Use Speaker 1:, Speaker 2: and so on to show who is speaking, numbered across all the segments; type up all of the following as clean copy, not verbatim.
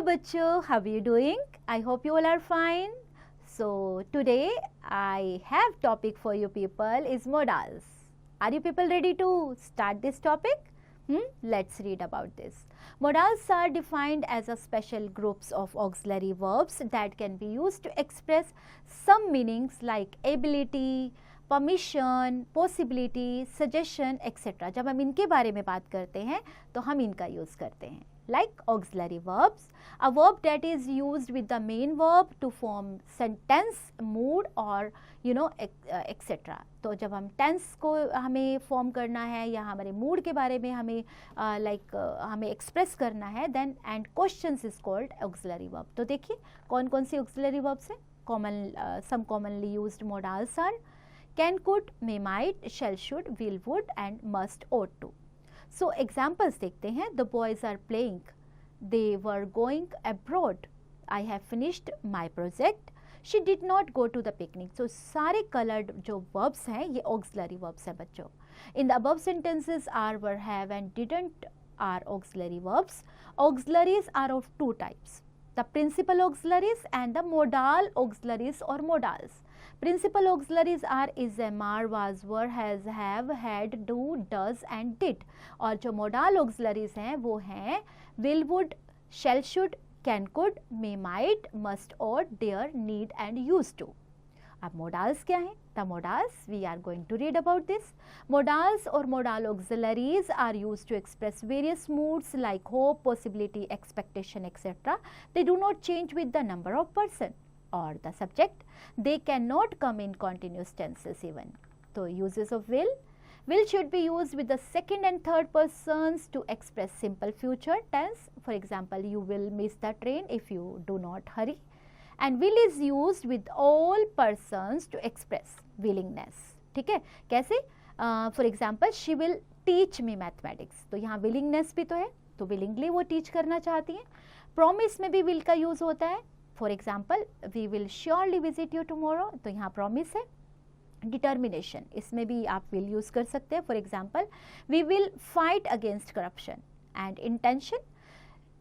Speaker 1: बच्चों, how are you doing? I hope you all are fine. So today I have topic for you people is modals. Are you people ready to start this topic? Let's read about this. Modals are defined as a special groups of auxiliary verbs that can be used to express some meanings like ability, permission, possibility, suggestion etcetera. जब हम इनके बारे में बात करते हैं तो हम इनका यूज़ करते हैं. Like auxiliary verbs, a verb that is used with the main verb to form sentence, mood or etc. तो जब हम टेंस को हमें फॉर्म करना है या हमारे मूड के बारे में हमें हमें एक्सप्रेस करना है, then and questions is called auxiliary verb. तो देखिए कौन कौन सी ऑक्सिलरी वर्ब्स हैं. Some commonly used modals are can, could, may, might, shall, should, will, would and must, ought to. So examples देखते हैं. The boys are playing. They were going abroad. I have finished my project. She did not go to the picnic. So सारे colored जो verbs हैं ये auxiliary verbs हैं बच्चों. In the above sentences are, were, have and didn't are auxiliary verbs. Auxiliaries are of two types. The principal auxiliaries and the modal auxiliaries or modals. Principal auxiliaries are is, am, are, was, were, has, have, had, do, does and did. और जो modal auxiliaries हैं वो हैं will, would, shall, should, can, could, may, might, must, ought, dare, need and used to. अब modals क्या हैं? The modals we are going to read about this. Modals or modal auxiliaries are used to express various moods like hope, possibility, expectation, etc. They do not change with the number of person or the subject. They cannot come in continuous tenses even. So uses of will. Will should be used with the second and third persons to express simple future tense. For example, you will miss the train if you do not hurry. And will is used with all persons to express willingness. ठीक है, कैसे? For example, she will teach me mathematics. तो यहाँ willingness भी तो है, तो willingly वो teach करना चाहती हैं. Promise में भी will का use होता है. For example, we will surely visit you tomorrow. तो यहाँ promise है. Determination, इसमें भी आप will use कर सकते हैं. For example, we will fight against corruption. And intention,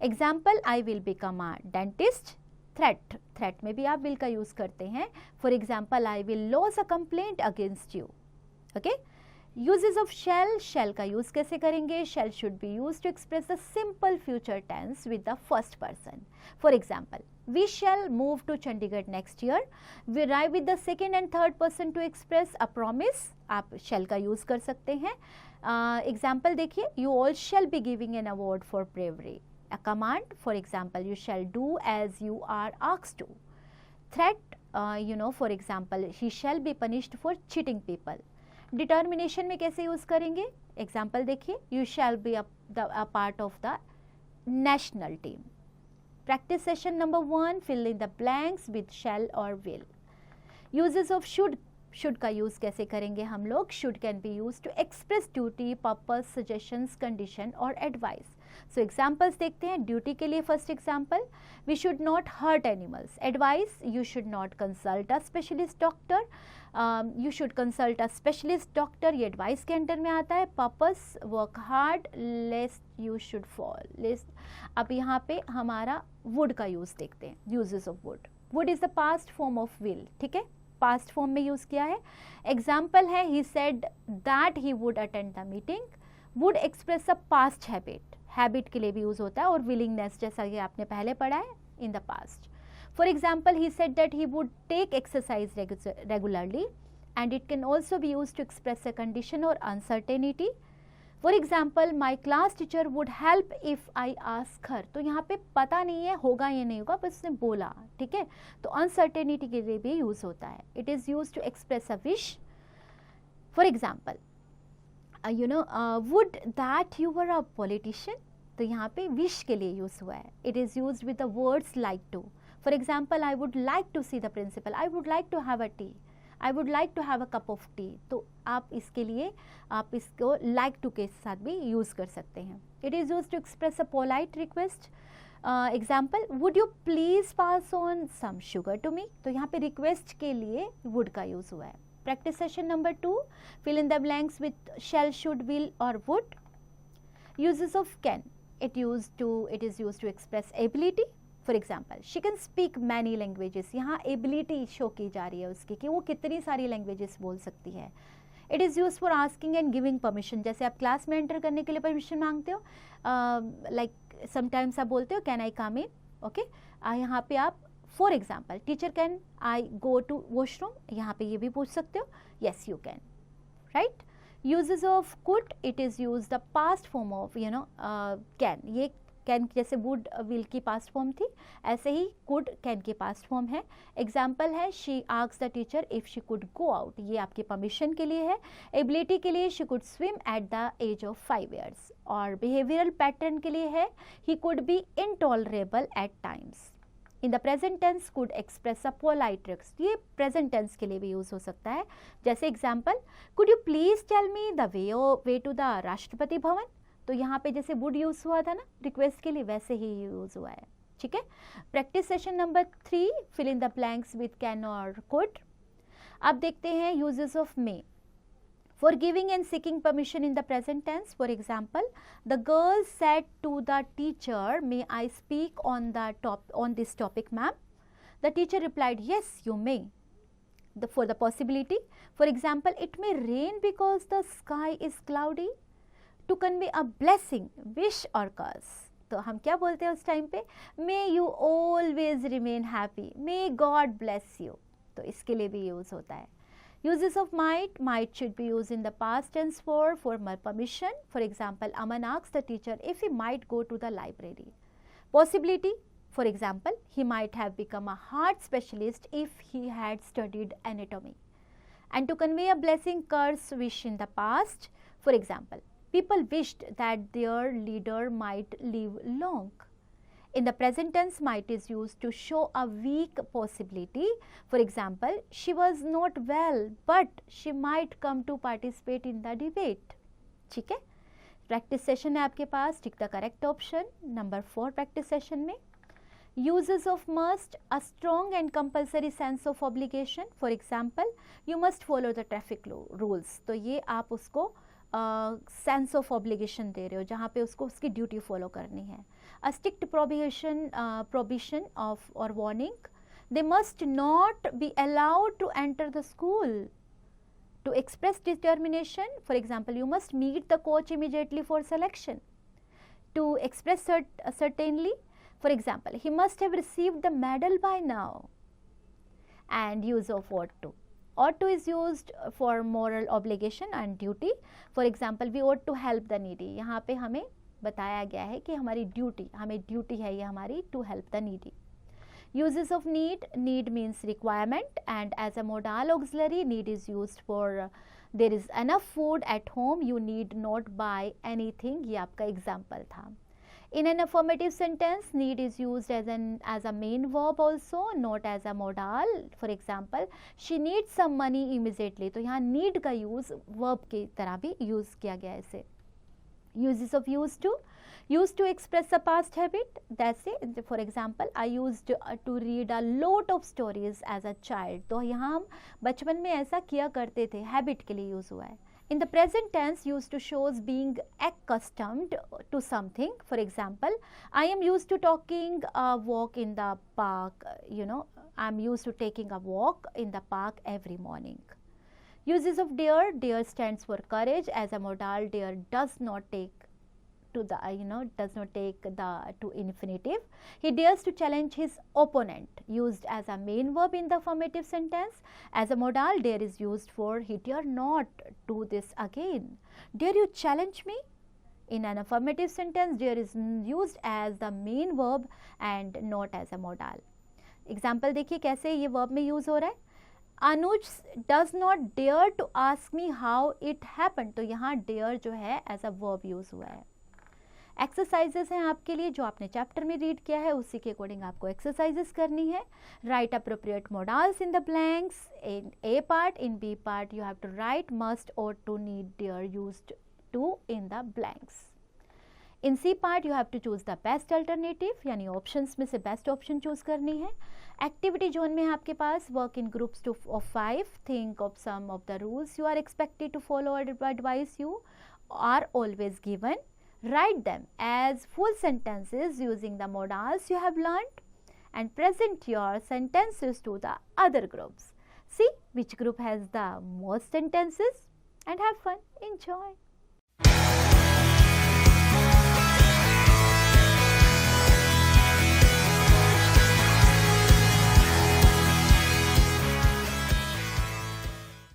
Speaker 1: example, I will become a dentist. Threat में भी आप will का use करते हैं. For example, I will lodge a complaint against you. Okay? Uses of shall का use कैसे करेंगे? Shall should be used to express the simple future tense with the first person. For example, we shall move to Chandigarh next year. We arrive with the second and third person to express a promise. आप shall का use कर सकते हैं. Example देखिए, you all shall be giving an award for bravery. A command, for example, you shall do as you are asked to. Threat, for example, he shall be punished for cheating people. Determination में कैसे use करेंगे? Example देखिए, you shall be a part of the national team. Practice session number 1, fill in the blanks with shall or will. Uses of should का use कैसे करेंगे हम लोग? Should can be used to express duty, purpose, suggestions, condition or advice. So examples देखते हैं. Duty के लिए first example, we should not hurt animals. Advice, you should not consult a specialist doctor. You should consult a specialist doctor. ये advice के under में आता है. Purpose, work hard, लेस्ट you should fall. अब यहाँ पे हमारा वुड का यूज़ देखते हैं. Uses of would. Would is the past form of will. ठीक है, पास्ट फॉर्म में यूज़ किया है. एग्जाम्पल है, he said that he would attend the meeting. Would express a past habit के लिए भी यूज़ होता है, और विलिंगनेस जैसा कि आपने पहले पढ़ा है in the past. For example, he said that he would take exercise regularly, and it can also be used to express a condition or uncertainty. For example, my class teacher would help if I ask her. तो यहाँ पे पता नहीं है होगा या नहीं होगा, बस उसने बोला. ठीक है, तो uncertainty के लिए भी यूज़ होता है. It is used to express a wish. For example, would that you were a politician. तो यहाँ पे wish के लिए यूज़ हुआ है. It is used with the words like to. For example, I would like to see the principal. I would like to have a tea. I would like to have a cup of tea. तो आप इसके लिए आप इसको like to के साथ भी use कर सकते हैं. It is used to express a polite request. Example, would you please pass on some sugar to me. तो यहाँ पे request के लिए would का यूज़ हुआ है. Practice session number 2, fill in the blanks with shall, should, will or would. Uses of can. It is used to express ability. For example she can speak many languages, यहाँ ability show की जा रही है उसकी कि वो कितनी सारी लैंग्वेजेस बोल सकती है. It is use for asking and giving permission, जैसे आप क्लास में एंटर करने के लिए परमिशन मांगते हो, लाइक समटाइम्स आप बोलते हो can I come in, okay. यहाँ पे आप for example teacher can I go to washroom, यहाँ पे ये भी पूछ सकते हो, yes you can, right. Uses of could, it is use the past form of can. ये कैन जैसे वुड विल की पास्ट फॉर्म थी, ऐसे ही कुड कैन की पास्ट फॉर्म है. एग्जाम्पल है she asks the teacher if she could go out, ये आपकी परमिशन के लिए है. एबिलिटी के लिए she could swim at the age of 5 years. और बिहेवियरल पैटर्न के लिए है he could be intolerable at times. In the present tense could express a polite request, ये प्रेजेंट टेंस के लिए भी यूज हो सकता है. जैसे example could you please tell me the way to the Rashtrapati Bhavan, तो यहाँ पे जैसे वुड यूज हुआ था ना रिक्वेस्ट के लिए, वैसे ही यूज हुआ है. ठीक है. Practice session number 3, fill in the blanks with can और कुड. अब देखते हैं uses of may. For giving and seeking permission in the present tense, for example the girl said to the teacher may I speak on this topic ma'am. The teacher replied yes you may. For the possibility, for example it may rain because the sky is cloudy. To convey a blessing, wish or curse, तो हम क्या बोलते हैं उस time पे, may you always remain happy, may God bless you, तो इसके लिए भी यूज होता है. Uses of might should be used in the past tense for permission. For example, Aman asked the teacher if he might go to the library. Possibility, for example, he might have become a heart specialist if he had studied anatomy. And to convey a blessing, curse, wish in the past, for example, people wished that their leader might live long. In the present tense, might is used to show a weak possibility. For example, she was not well, but she might come to participate in the debate. ठीक है. Practice session है आपके पास, tick the correct option. Number 4 practice session में uses of must, a strong and compulsory sense of obligation. For example, you must follow the traffic rules. तो ये आप उसको सेंस ऑफ ऑब्लिगेशन दे रहे हो, जहाँ पे उसको उसकी ड्यूटी फॉलो करनी है. अ स्ट्रिक्ट प्रोबिशन ऑफ और warning, they must not be allowed to enter the school. To express determination, for example you must meet the coach immediately for selection. To express certainly, for example he must have received the medal by now. And use of ought to. Ought to is used for moral obligation and duty. For example, we ought to help the needy. यहाँ पे हमें बताया गया है कि हमारी duty, हमें duty है ये हमारी to help the needy. Uses of need. Need means requirement, and as a modal auxiliary, need is used for there is enough food at home, you need not buy anything. ये आपका example था. In an affirmative sentence, need is used as a main verb also, not as a modal. For example, she needs some money immediately. तो यहाँ need का use verb की तरह भी use किया गया है इसे. Uses of used to express a past habit. That's it. For example, I used to read a lot of stories as a child. तो यहाँ हम बचपन में ऐसा किया करते थे, habit के लिए use हुआ है. In the present tense, used to shows being accustomed to something. For example, I am used to taking a walk in the park. I'm used to taking a walk in the park every morning. Uses of dare. Dare stands for courage. As a modal, dare does not take to infinitive. He dares to challenge his opponent, used as a main verb in the affirmative sentence. As a modal, dare is used for he dare not do this again. Dare you challenge me? In an affirmative sentence, dare is used as the main verb and not as a modal. Example देखिए कैसे ये verb में use हो रहा है. Anuj does not dare to ask me how it happened. तो यहाँ dare जो है as a verb use हुआ है. एक्सरसाइजेस हैं आपके लिए जो आपने चैप्टर में रीड किया है, उसी के अकॉर्डिंग आपको एक्सरसाइजेस करनी है. Write appropriate modals in the blanks. In A part, in B part you have to write must ought to, need, dare, used to in the blanks. In C part you have to choose the best alternative, यानी options में से best option choose करनी है. Activity zone में है आपके पास work in groups of 5. Think of some of the rules you are expected to follow और advice you are always given. Write them as full sentences using the modals you have learned. and present your sentences to the other groups. See which group has the most sentences and have fun. Enjoy.